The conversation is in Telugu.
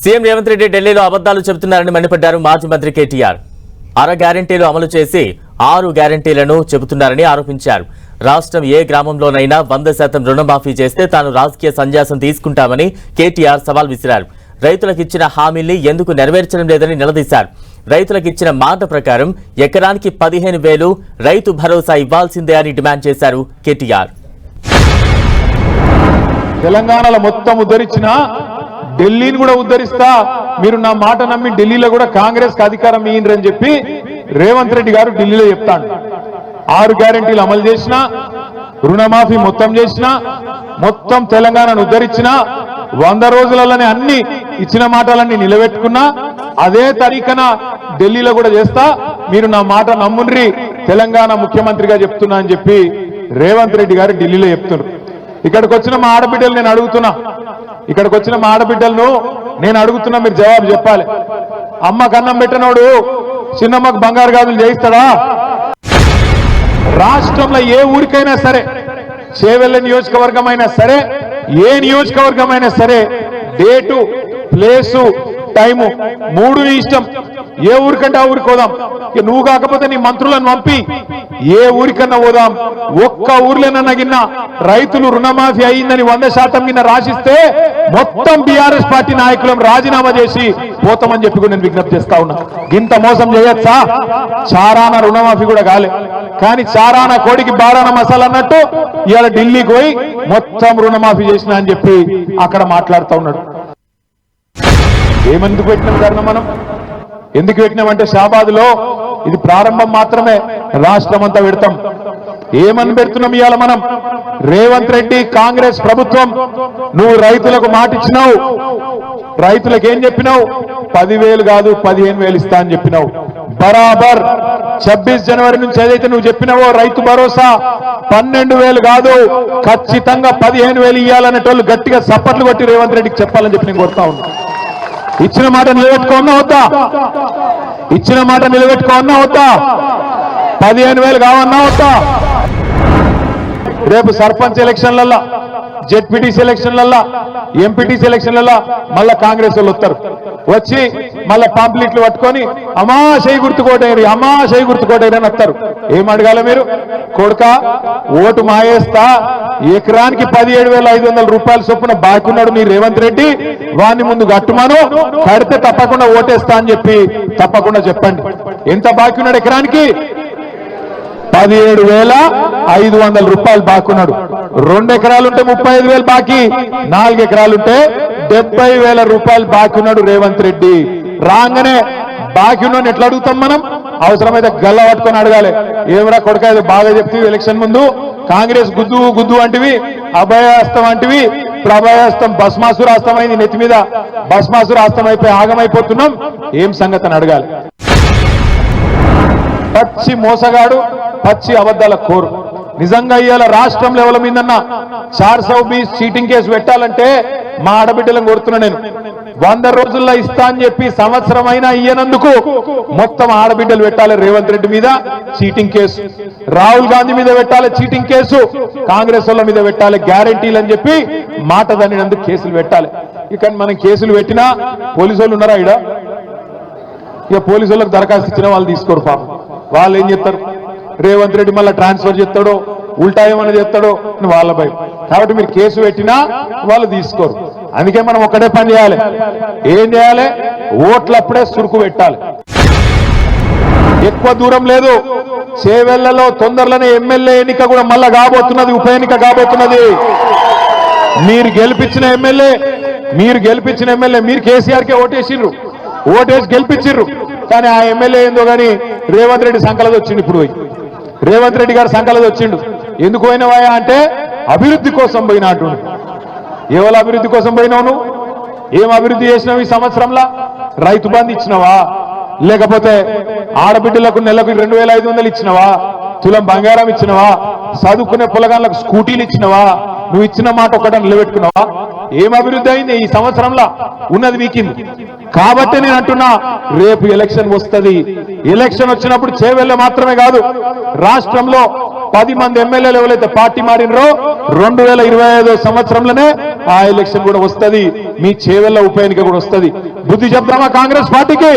సీఎం రేవంత్ రెడ్డి ఢిల్లీలో అబద్ధాలు చెబుతున్నారని మండిపడ్డారు మాజీ మంత్రి కేటీఆర్. 6 గ్యారెంటీలు అమలు చేసి 6 గ్యారెంటీలను చెబుతున్నారని ఆరోపించారు. రాష్ట్రం ఏ గ్రామంలోనైనా 100% రుణమాఫీ చేస్తే తాను రాజకీయ సన్యాసం తీసుకుంటామని కేటీఆర్ సవాల్ విసిరారు. రైతులకిచ్చిన హామీల్ని ఎందుకు నెరవేర్చడం లేదని నిలదీశారు. రైతులకిచ్చిన మాట ప్రకారం ఎకరానికి 15,000 రైతు భరోసా ఇవ్వాల్సిందే అని డిమాండ్ చేశారు కేటీఆర్. తెలంగాణలో మొత్తం ఉద్ధరించిన ఢిల్లీని కూడా ఉద్ధరిస్తా, మీరు నా మాట నమ్మి ఢిల్లీలో కూడా కాంగ్రెస్ కి అధికారం ఇయ్యండి చెప్పి రేవంత్ రెడ్డి గారు ఢిల్లీలో చెప్తాడు. 6 గ్యారెంటీలు అమలు చేసిన, రుణమాఫీ మొత్తం చేసిన, మొత్తం తెలంగాణను ఉద్ధరించిన, 100 రోజులలోనే అన్ని ఇచ్చిన మాటలన్నీ నిలబెట్టుకున్నా, అదే తరీఖన ఢిల్లీలో కూడా చేస్తా, మీరు నా మాట నమ్ముండ్రి, తెలంగాణ ముఖ్యమంత్రిగా చెప్తున్నా అని చెప్పి రేవంత్ రెడ్డి గారు ఢిల్లీలో చెప్తున్నారు. ఇక్కడికి వచ్చిన మా ఆడబిడ్డలు నేను అడుగుతున్నా, ఇక్కడికి వచ్చిన మా ఆడబిడ్డలను నేను అడుగుతున్నా, మీరు జవాబు చెప్పాలి. అమ్మకు అన్నం పెట్టినోడు చిన్నమ్మకు బంగారు గాజులు చేయిస్తాడా? రాష్ట్రంలో ఏ ఊరికైనా సరే, చేవెళ్ళ నియోజకవర్గం అయినా సరే, ఏ నియోజకవర్గం అయినా సరే, డేటు, ప్లేసు, టైము 3 ఇష్టం. ఏ ఊరికంటే ఆ ఊరికి పోదాం. నువ్వు కాకపోతే నీ మంత్రులను పంపి ఏ ఊరికన్నా పోదాం. ఒక్క ఊర్లోనన్నా గిన్నా రైతులు రుణమాఫీ అయిందని 100% గిన్న రాసిస్తే మొత్తం బీఆర్ఎస్ పార్టీ నాయకులను రాజీనామా చేసి పోతామని చెప్పి నేను విజ్ఞప్తి చేస్తా ఉన్నా. ఇంత మోసం చేయొచ్చా? చారాన రుణమాఫీ కూడా కాలే, కానీ చారాన కోడికి బారాన మసాలా అన్నట్టు ఇవాళ ఢిల్లీకి పోయి మొత్తం రుణమాఫీ చేసిన అని చెప్పి అక్కడ మాట్లాడుతూ ఉన్నాడు. ఏమెందుకు పెట్టినాం కారణం? మనం ఎందుకు పెట్టినామంటే షాబాద్ లో ఇది ప్రారంభం మాత్రమే, రాష్ట్రం అంతా పెడతాం. ఏమని పెడుతున్నాం ఇవాళ మనం? రేవంత్ రెడ్డి కాంగ్రెస్ ప్రభుత్వం, నువ్వు రైతులకు మాట ఇచ్చినావు. రైతులకు ఏం చెప్పినావు? 10,000 కాదు 15,000 ఇస్తా అని చెప్పినావు. బరాబర్ 26 జనవరి నుంచి ఏదైతే నువ్వు చెప్పినావో రైతు భరోసా 12,000 కాదు, ఖచ్చితంగా 15,000 ఇవ్వాలనేటోళ్ళు గట్టిగా సప్పట్లు కొట్టి రేవంత్ రెడ్డికి చెప్పాలని చెప్పి నేను కోరుతా ఉన్నా. ఇచ్చిన మాట నిలబెట్టుకోన్నా వద్దా? ఇచ్చిన మాట నిలబెట్టుకోన్నా వద్దా? 15,000 కావన్నా వద్దా? రేపు సర్పంచ్ ఎలక్షన్లల్లా, జెడ్పీటీసీ ఎలక్షన్లల్లా, ఎంపీటీసీ ఎలక్షన్లల్లా మళ్ళా కాంగ్రెస్ వాళ్ళు వస్తారు. వచ్చి మళ్ళా పాంప్లెట్లు పట్టుకొని అమ్మా చేయి గుర్తుకోటేరి, అమ్మా చేయి గుర్తుకోటేరి అని వస్తారు. ఏం అడగాల మీరు? కొడుక ఓటు మాయేస్తా, ఎకరానికి 17,500 రూపాయల చొప్పున బాకున్నాడు నీ రేవంత్ రెడ్డి, వాడిని ముందు కట్టుమాను, కడితే తప్పకుండా ఓటేస్తా అని చెప్పి తప్పకుండా చెప్పండి. ఎంత బాకున్నాడు? ఎకరానికి 17,500 రూపాయలు బాకున్నాడు. 2 ఎకరాలుంటే 35,000 బాకీ, 4 ఎకరాలుంటే 70,000 రూపాయలు బాకున్నాడు రేవంత్ రెడ్డి. రాగానే బాకీ ఉన్నాడు ఎట్లా అడుగుతాం మనం? అవసరమైతే గల్ల పట్టుకొని అడగాలి. ఏమరా కొడుక ఏదో బాగా చెప్తే ఎలక్షన్ ముందు కాంగ్రెస్ గుద్దు గుద్దు అంటివి, అభయాస్తం అంటివి, ఇప్పుడు అభయాస్తం భస్మాసుర అస్తమైంది, నెత్తి మీద భస్మాసుర అస్తం అయిపోయి ఆగమైపోతున్నాం, ఏం సంగతి అని అడగాలి. పచ్చి మోసగాడు, పచ్చి అబద్ధాల కోరు. నిజంగా ఇవాళ రాష్ట్రం లెవెల్ మీదన్నా 420 చీటింగ్ కేసు పెట్టాలంటే మా ఆడబిడ్డలను కోరుతున్నా నేను. 100 రోజుల్లో ఇస్తా అని చెప్పి సంవత్సరం అయినా ఇయ్యనందుకు మొత్తం ఆడబిడ్డలు పెట్టాలి రేవంత్ రెడ్డి మీద చీటింగ్ కేసు, రాహుల్ గాంధీ మీద పెట్టాలి చీటింగ్ కేసు, కాంగ్రెస్ వాళ్ళ మీద పెట్టాలి గ్యారెంటీలు అని చెప్పి మాట దానినందుకు కేసులు పెట్టాలి. ఇక మనం కేసులు పెట్టినా పోలీసు వాళ్ళు ఉన్నారా? ఇక పోలీసు వాళ్ళకి దరఖాస్తు ఇచ్చిన వాళ్ళు తీసుకోరు. పాపం వాళ్ళు ఏం చెప్తారు? రేవంత్ రెడ్డి మళ్ళీ ట్రాన్స్ఫర్ చేస్తాడో ఉల్టా ఏమన్నా చేస్తాడో అని వాళ్ళ భయం. కాబట్టి మీరు కేసు పెట్టినా వాళ్ళు తీసుకోరు. అందుకే మనం ఒక్కటే పని చేయాలి. ఏం చేయాలి? ఓట్లప్పుడే సురుకు పెట్టాలి. ఎక్కువ దూరం లేదు, చేవెళ్లలో తొందరలోనే ఎమ్మెల్యే ఎన్నిక కూడా మళ్ళా కాబోతున్నది, ఉప ఎన్నిక కాబోతున్నది. మీరు గెలిపించిన ఎమ్మెల్యే మీరు కేసీఆర్కే ఓటేసిర్రు, ఓటేసి గెలిపించిర్రు. కానీ ఆ ఎమ్మెల్యే ఏందో కానీ రేవంత్ రెడ్డి సంకలది వచ్చిండు. ఇప్పుడు రేవంత్ రెడ్డి గారు సంకలది వచ్చిండు. ఎందుకు పోయినవా అంటే అభివృద్ధి కోసం పోయినట్టు. ఎవరు అభివృద్ధి కోసం పోయినావు? నువ్వు ఏం అభివృద్ధి చేసినావు ఈ సంవత్సరంలో? రైతు బంధు ఇచ్చినవా? లేకపోతే ఆడబిడ్డలకు నెలకు 2,500 ఇచ్చినవా? తులం బంగారం ఇచ్చినవా? చదువుకునే పొలగాళ్ళకు స్కూటీలు ఇచ్చినవా? నువ్వు ఇచ్చిన మాట ఒకటే నిలబెట్టుకున్నావా? ఏం అభివృద్ధి అయింది ఈ సంవత్సరంలో? ఉన్నది వీకింది. కాబట్టి నేను అంటున్నా, రేపు ఎలక్షన్ వస్తుంది. ఎలక్షన్ వచ్చినప్పుడు చేవెళ్ళ మాత్రమే కాదు, రాష్ట్రంలో 10 మంది ఎమ్మెల్యేలు ఎవరైతే పార్టీ మారినరో 2025 సంవత్సరంలోనే ఆ ఎలక్షన్ కూడా వస్తది, మీ చేవెళ్ళ ఉప ఎన్నిక కూడా వస్తది. బుద్ధి చెప్దామా కాంగ్రెస్ పార్టీకి?